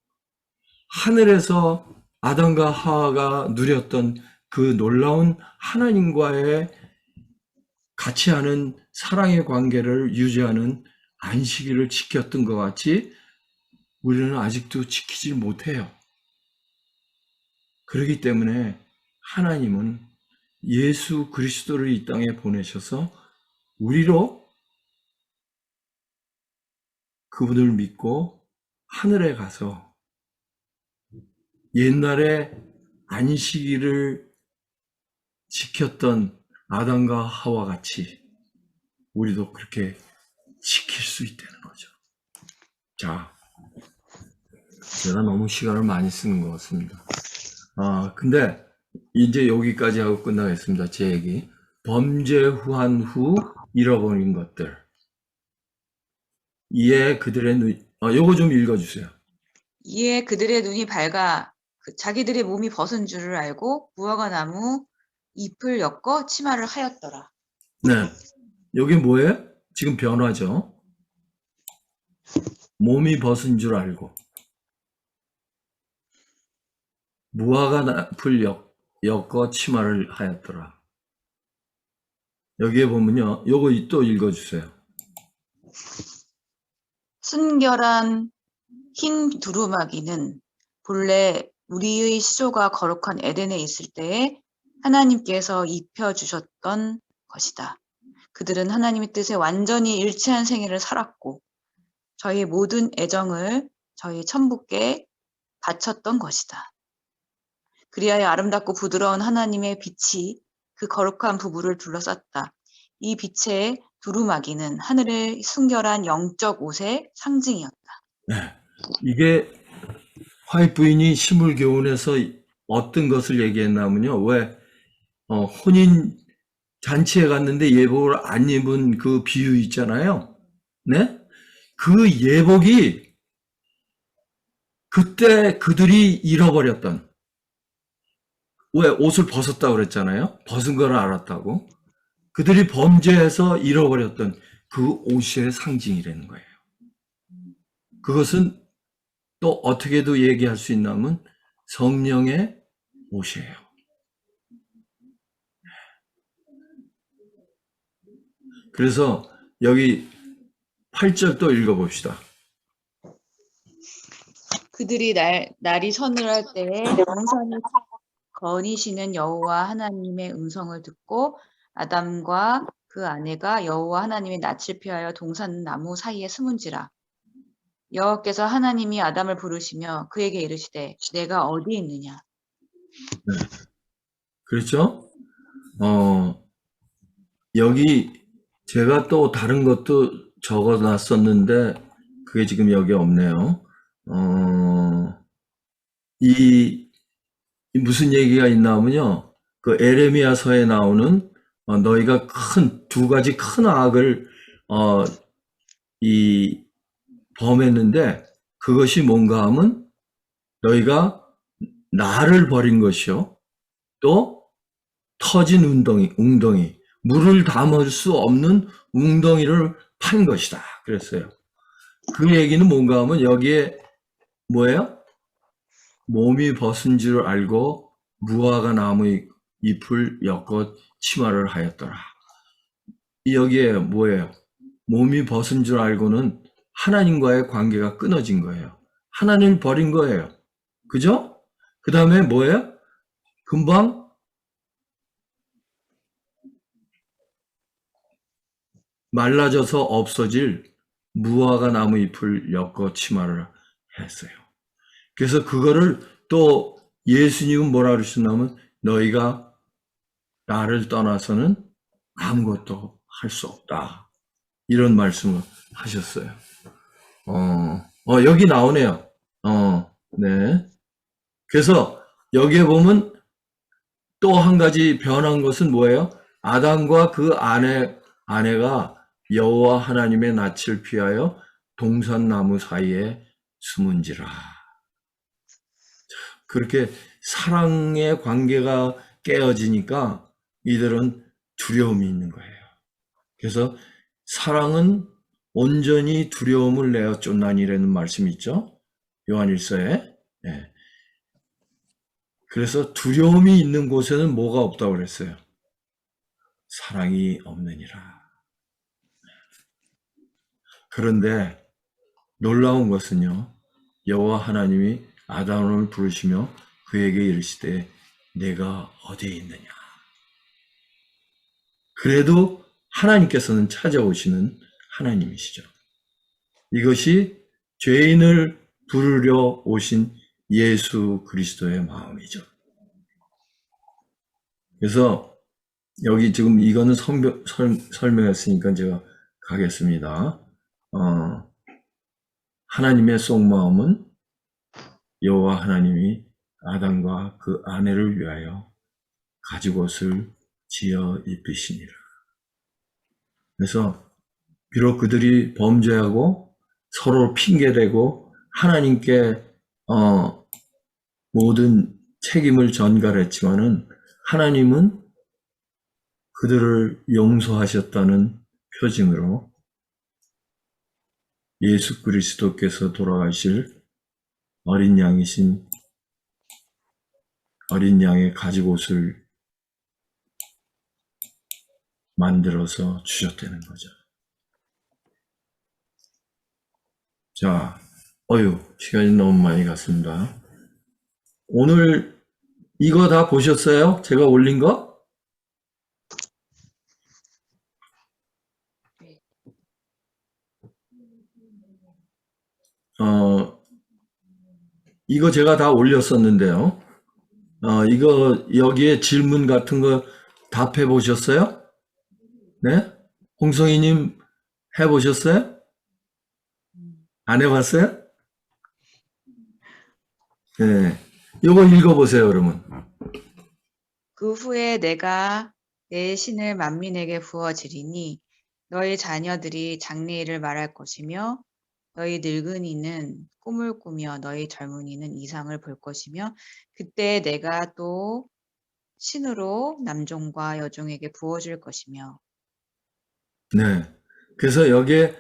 S1: 하늘에서 아담과 하와가 누렸던 그 놀라운 하나님과의 같이 하는 사랑의 관계를 유지하는 안식일을 지켰던 것 같이 우리는 아직도 지키지 못해요. 그렇기 때문에 하나님은 예수 그리스도를 이 땅에 보내셔서 우리로 그분을 믿고 하늘에 가서 옛날에 안식일을 지켰던 아담과 하와 같이 우리도 그렇게 지킬 수 있다는 거죠. 자, 제가 너무 시간을 많이 쓰는 것 같습니다. 근데 이제 여기까지 하고 끝나겠습니다. 제 얘기. 범죄한 후 잃어버린 것들. 이에 그들의 눈, 요거 좀 읽어주세요.
S3: 이에 그들의 눈이 밝아 자기들의 몸이 벗은 줄을 알고 무화과 나무 잎을 엮어 치마를 하였더라.
S1: 네. 여기 뭐예요? 지금 변화죠. 몸이 벗은 줄 알고. 무화과 잎을 엮어 치마를 하였더라. 여기에 보면요. 요거 또 읽어주세요.
S3: 순결한 흰 두루마기는 본래 우리의 시조가 거룩한 에덴에 있을 때에 하나님께서 입혀주셨던 것이다. 그들은 하나님의 뜻에 완전히 일치한 생애를 살았고 저희 모든 애정을 저희 천부께 바쳤던 것이다. 그리하여 아름답고 부드러운 하나님의 빛이 그 거룩한 부부를 둘러쌌다. 이 빛의 두루마기는 하늘의 순결한 영적 옷의 상징이었다.
S1: 네. 이게 화이트 부인이 시물교훈에서 어떤 것을 얘기했냐면요. 왜 혼인 잔치에 갔는데 예복을 안 입은 그 비유 있잖아요. 네? 그 예복이 그때 그들이 잃어버렸던, 왜 옷을 벗었다고 그랬잖아요. 벗은 걸 알았다고. 그들이 범죄해서 잃어버렸던 그 옷의 상징이라는 거예요. 그것은 또 어떻게도 얘기할 수 있냐면 성령의 옷이에요. 그래서 여기 8절 또 읽어봅시다.
S3: 그들이 날이 서늘할 때에 동산이 거니시는 여호와 하나님의 음성을 듣고 아담과 그 아내가 여호와 하나님의 낯을 피하여 동산 나무 사이에 숨은지라. 여호와께서 하나님이 아담을 부르시며 그에게 이르시되 내가 어디 있느냐.
S1: 네. 그렇죠? 여기 제가 또 다른 것도 적어놨었는데 그게 지금 여기 없네요. 이 무슨 얘기가 있나면요. 그 에레미야서에 나오는 너희가 두 가지 큰 악을 범했는데 그것이 뭔가 하면 너희가 나를 버린 것이요. 또 터진 웅덩이, 물을 담을 수 없는 웅덩이를 판 것이다. 그랬어요. 그 얘기는 뭔가 하면 여기에 뭐예요? 몸이 벗은 줄 알고 무화과 나무 잎을 엮어 치마를 하였더라. 여기에 뭐예요? 몸이 벗은 줄 알고는 하나님과의 관계가 끊어진 거예요. 하나님을 버린 거예요. 그죠? 그 다음에 뭐예요? 금방 말라져서 없어질 무화과 나무 잎을 엮어 치마를 했어요. 그래서 그거를 또 예수님은 뭐라 그러셨냐면 너희가 나를 떠나서는 아무것도 할 수 없다. 이런 말씀을 하셨어요. 여기 나오네요. 네. 그래서 여기에 보면 또 한 가지 변한 것은 뭐예요? 아담과 그 아내가 여호와 하나님의 낯을 피하여 동산나무 사이에 숨은지라. 그렇게 사랑의 관계가 깨어지니까 이들은 두려움이 있는 거예요. 그래서 사랑은 온전히 두려움을 내어 쫓나니라는 말씀이 있죠. 요한일서에. 네. 그래서 두려움이 있는 곳에는 뭐가 없다고 그랬어요? 사랑이 없느니라. 그런데 놀라운 것은요. 여호와 하나님이 아담을 부르시며 그에게 이르시되 내가 어디에 있느냐. 그래도 하나님께서는 찾아오시는 하나님이시죠. 이것이 죄인을 부르려 오신 예수 그리스도의 마음이죠. 그래서 여기 지금 이거는 설명했으니까 제가 가겠습니다. 하나님의 속마음은 여호와 하나님이 아담과 그 아내를 위하여 가죽옷을 지어 입히시니라. 그래서 비록 그들이 범죄하고 서로 핑계대고 하나님께 모든 책임을 전가했지만은 하나님은 그들을 용서하셨다는 표징으로 예수 그리스도께서 돌아가실 어린 양이신 어린 양의 가죽옷을 만들어서 주셨다는 거죠. 자, 시간이 너무 많이 갔습니다. 오늘 이거 다 보셨어요? 제가 올린 거? 이거 제가 다 올렸었는데요. 이거 여기에 질문 같은 거 답해 보셨어요? 네? 홍성희님 해보셨어요? 안 해봤어요? 네. 이거 읽어보세요, 그러면.
S3: 그 후에 내가 내 신을 만민에게 부어지리니 너희 자녀들이 장래일을 말할 것이며 너희 늙은이는 꿈을 꾸며 너희 젊은이는 이상을 볼 것이며 그때 내가 또 신으로 남종과 여종에게 부어줄 것이며.
S1: 네. 그래서 여기에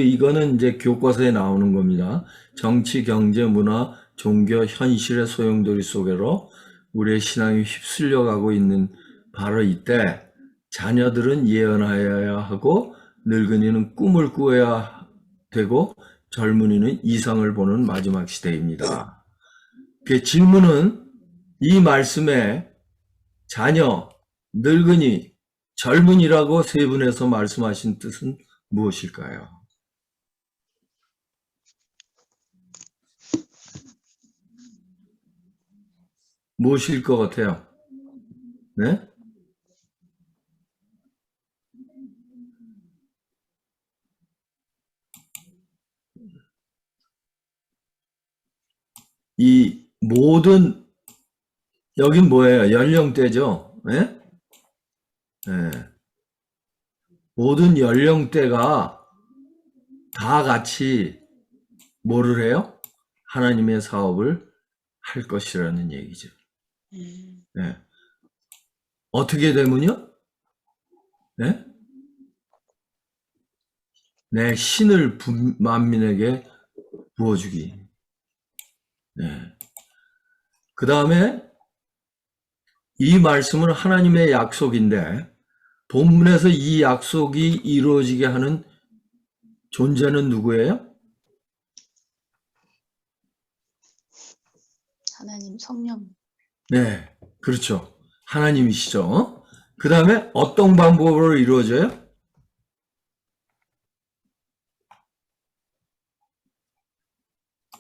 S1: 이거는 이제 교과서에 나오는 겁니다. 정치, 경제, 문화, 종교, 현실의 소용돌이 속으로 우리의 신앙이 휩쓸려 가고 있는 바로 이때 자녀들은 예언하여야 하고 늙은이는 꿈을 꾸어야 되고 젊은이는 이상을 보는 마지막 시대입니다. 그 질문은 이 말씀에 자녀, 늙은이, 젊은이라고 세 분에서 말씀하신 뜻은 무엇일까요? 무엇일 것 같아요? 네? 이 모든 여긴 뭐예요? 연령대죠? 네? 네. 모든 연령대가 다 같이 뭐를 해요? 하나님의 사업을 할 것이라는 얘기죠. 네. 어떻게 되면요? 네? 내 신을 만민에게 부어주기. 네. 그 다음에 이 말씀은 하나님의 약속인데 본문에서 이 약속이 이루어지게 하는 존재는 누구예요?
S3: 하나님 성령.
S1: 네, 그렇죠. 하나님이시죠. 그 다음에 어떤 방법으로 이루어져요?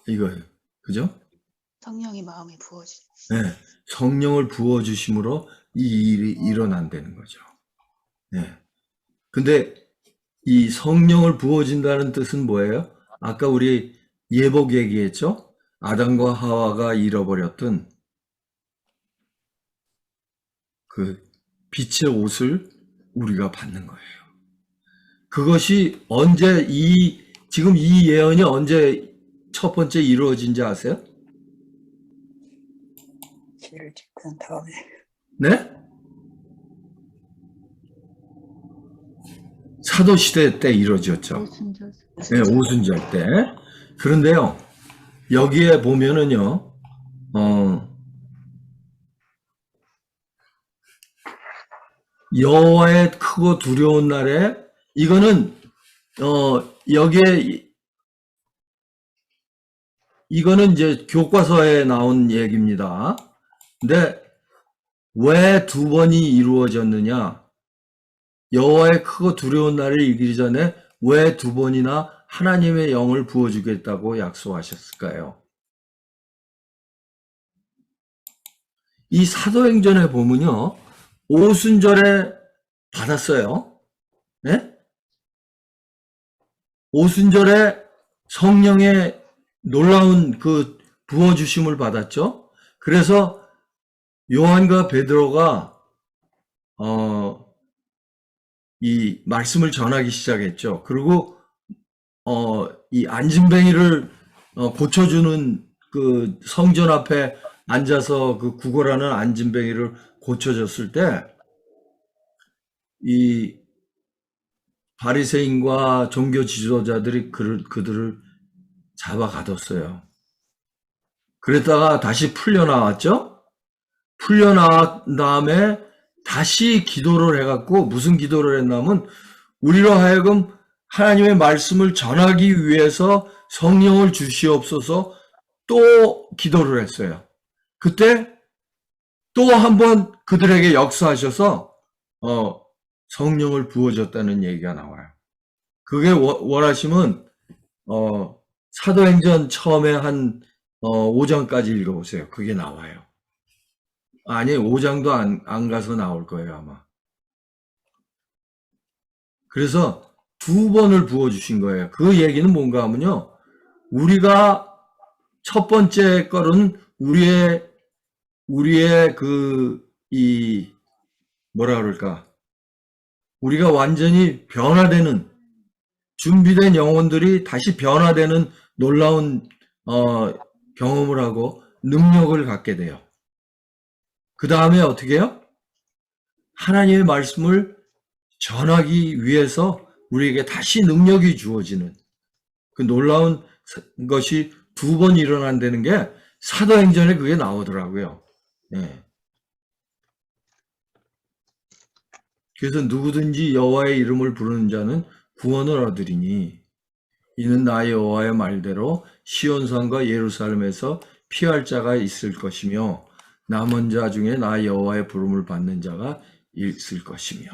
S1: 이거예요. 그죠?
S3: 성령이 마음에 부어지.
S1: 네, 성령을 부어주심으로 이 일이 일어난다는 거죠. 네. 근데 이 성령을 부어진다는 뜻은 뭐예요? 아까 우리 예복 얘기했죠? 아담과 하와가 잃어버렸던 그 빛의 옷을 우리가 받는 거예요. 그것이 언제 지금 이 예언이 언제 첫 번째 이루어진지 아세요?
S4: 죄를 짓고 난 다음에
S1: 네? 사도시대 때 이루어졌죠.
S2: 오순절.
S1: 네, 오순절 때. 그런데요, 여기에 보면은요, 여호와의 크고 두려운 날에, 이거는, 여기에, 이거는 이제 교과서에 나온 얘기입니다. 근데 왜 두 번이 이루어졌느냐? 여호와의 크고 두려운 날을 이기기 전에 왜 두 번이나 하나님의 영을 부어주겠다고 약속하셨을까요? 이 사도행전에 보면요, 오순절에 받았어요. 네? 오순절에 성령의 놀라운 그 부어주심을 받았죠. 그래서 요한과 베드로가 이 말씀을 전하기 시작했죠. 그리고 이 안진뱅이를 고쳐주는 그 성전 앞에 앉아서 그 구걸하는 안진뱅이를 고쳐줬을 때 이 바리새인과 종교 지도자들이 그들을 잡아 가뒀어요. 그랬다가 다시 풀려나왔죠. 풀려나온 다음에 다시 기도를 해갖고 무슨 기도를 했냐면 우리로 하여금 하나님의 말씀을 전하기 위해서 성령을 주시옵소서 또 기도를 했어요. 그때 또 한 번 그들에게 역사하셔서 성령을 부어줬다는 얘기가 나와요. 그게 원하시면 사도행전 처음에 한 5장까지 읽어보세요. 그게 나와요. 아니 5장도 안 가서 나올 거예요 아마. 그래서 두 번을 부어주신 거예요. 그 얘기는 뭔가 하면요, 우리가 첫 번째 거는 우리의 뭐라 그럴까, 우리가 완전히 변화되는, 준비된 영혼들이 다시 변화되는 놀라운 경험을 하고 능력을 갖게 돼요. 그 다음에 어떻게 해요? 하나님의 말씀을 전하기 위해서 우리에게 다시 능력이 주어지는 그 놀라운 것이 두 번 일어난다는 게 사도행전에 그게 나오더라고요. 네. 그래서 누구든지 여호와의 이름을 부르는 자는 구원을 얻으리니 이는 나 여호와의 말대로 시온산과 예루살렘에서 피할 자가 있을 것이며 남은 자 중에 나 여호와의 부름을 받는 자가 있을 것이며.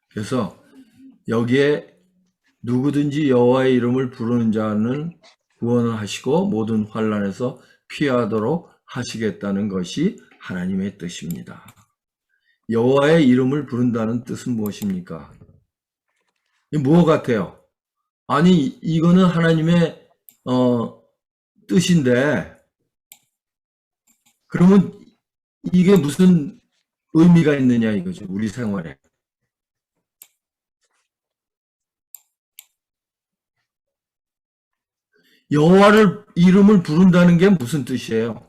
S1: 그래서 여기에 누구든지 여호와의 이름을 부르는 자는 구원을 하시고 모든 환난에서 피하도록 하시겠다는 것이 하나님의 뜻입니다. 여호와의 이름을 부른다는 뜻은 무엇입니까? 무엇 같아요? 아니 이거는 하나님의 뜻인데 그러면 이게 무슨 의미가 있느냐 이거죠. 우리 생활에. 여호와를 이름을 부른다는 게 무슨 뜻이에요?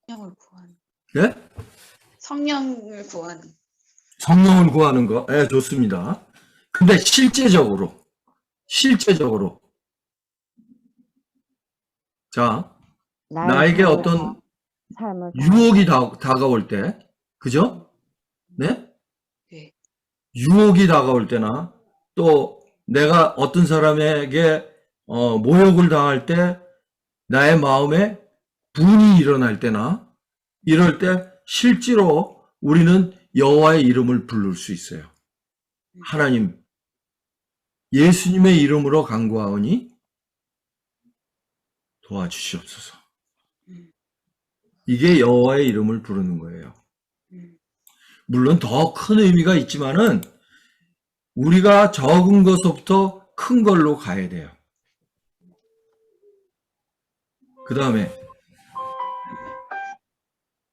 S3: 성령을 구하는.
S1: 네?
S3: 성령을 구하는.
S1: 성령을 구하는 거. 예, 좋습니다. 근데 실제적으로. 자, 나에게 어떤
S2: 삶을
S1: 유혹이 다가올 때, 그죠? 네?
S3: 네.
S1: 유혹이 다가올 때나, 또 내가 어떤 사람에게 모욕을 당할 때, 나의 마음에 분이 일어날 때나, 이럴 때 실제로 우리는 여호와의 이름을 부를 수 있어요. 하나님, 예수님의 이름으로 간구하오니 도와주시옵소서. 이게 여호와의 이름을 부르는 거예요. 물론 더 큰 의미가 있지만은 우리가 적은 것부터 큰 걸로 가야 돼요. 그 다음에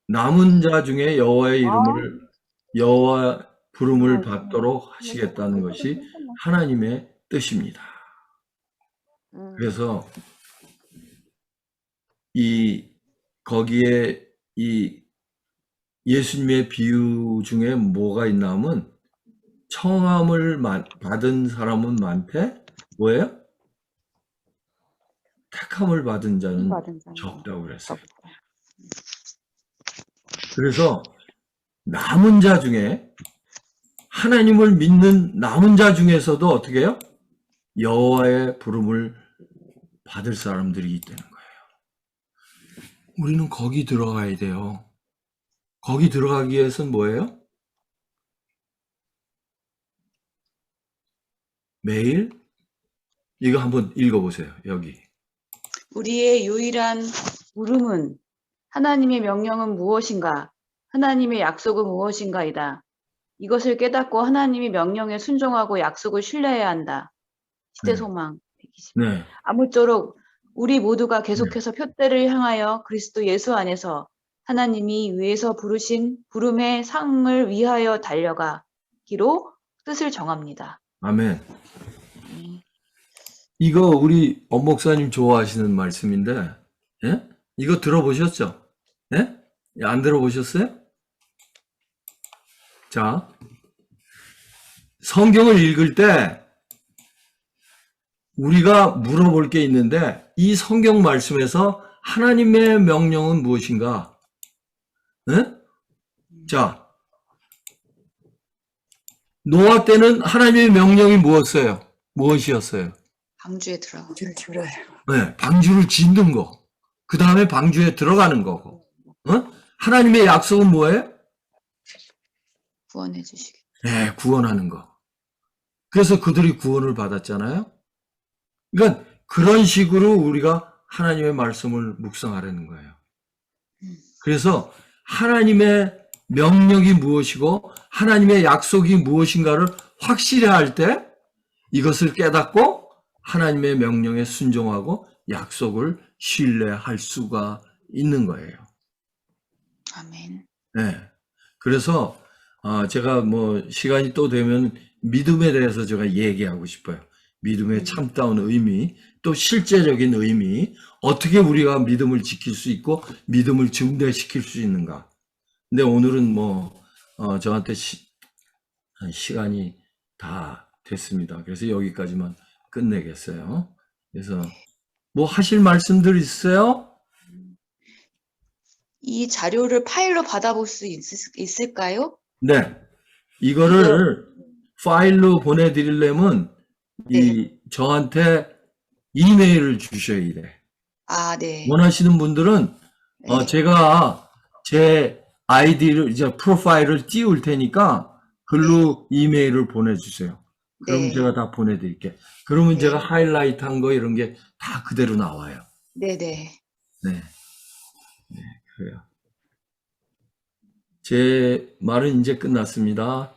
S1: 남은 자 중에 여호와의 이름을 여호와 부름을 받도록 하시겠다는 것이 하나님의 뜻입니다. 그래서 거기에 이 예수님의 비유 중에 뭐가 있나 하면 청함을 받은 사람은 많되 뭐예요? 택함을 받은 자는 적다고 그랬어요. 그래서 남은 자 중에 하나님을 믿는 남은 자 중에서도 어떻게 해요? 여호와의 부름을 받을 사람들이 있다는 거예요. 우리는 거기 들어가야 돼요. 거기 들어가기 위해서는 뭐예요? 매일 이거 한번 읽어보세요. 여기.
S3: 우리의 유일한 물음은 하나님의 명령은 무엇인가? 하나님의 약속은 무엇인가이다. 이것을 깨닫고 하나님의 명령에 순종하고 약속을 신뢰해야 한다. 시대소망 120.
S1: 네.
S3: 아무쪼록 우리 모두가 계속해서 표대를 향하여 그리스도 예수 안에서 하나님이 위에서 부르신 부름의 상을 위하여 달려가기로 뜻을 정합니다.
S1: 아멘. 이거 우리 엄 목사님 좋아하시는 말씀인데, 예? 이거 들어보셨죠? 예? 안 들어보셨어요? 자, 성경을 읽을 때 우리가 물어볼 게 있는데, 이 성경 말씀에서 하나님의 명령은 무엇인가? 예? 자, 노아 때는 하나님의 명령이 무엇이었어요?
S3: 방주에 들어가.
S4: 방주를 줄여요.
S1: 네, 방주를 짓는 거. 그 다음에 방주에 들어가는 거고. 하나님의 약속은 뭐예요?
S3: 구원해 주시기.
S1: 네, 구원하는 거. 그래서 그들이 구원을 받았잖아요. 그러니까 그런 식으로 우리가 하나님의 말씀을 묵상하려는 거예요. 그래서 하나님의 명령이 무엇이고 하나님의 약속이 무엇인가를 확실히 할 때 이것을 깨닫고 하나님의 명령에 순종하고 약속을 신뢰할 수가 있는 거예요.
S3: 아멘.
S1: 네. 그래서 제가 뭐 시간이 또 되면 믿음에 대해서 제가 얘기하고 싶어요. 믿음의 참다운 의미, 또 실제적인 의미, 어떻게 우리가 믿음을 지킬 수 있고 믿음을 증대시킬 수 있는가. 근데 오늘은 뭐 저한테 시간이 다 됐습니다. 그래서 여기까지만 끝내겠어요. 그래서 뭐 하실 말씀들 있어요?
S3: 이 자료를 파일로 받아볼 수 있을까요?
S1: 네. 이거를 파일로 보내드리려면
S3: 네.
S1: 저한테 이메일을 주셔야 돼.
S3: 아, 네.
S1: 원하시는 분들은
S3: 네.
S1: 제가 제 아이디를 이제 프로파일을 띄울 테니까 글로 이메일을 보내주세요. 그럼
S3: 네.
S1: 제가 다 보내드릴게요. 그러면
S3: 네.
S1: 제가 하이라이트 한 거 이런 게 다 그대로 나와요.
S3: 네네.
S1: 네. 네, 그래요. 제 말은 이제 끝났습니다.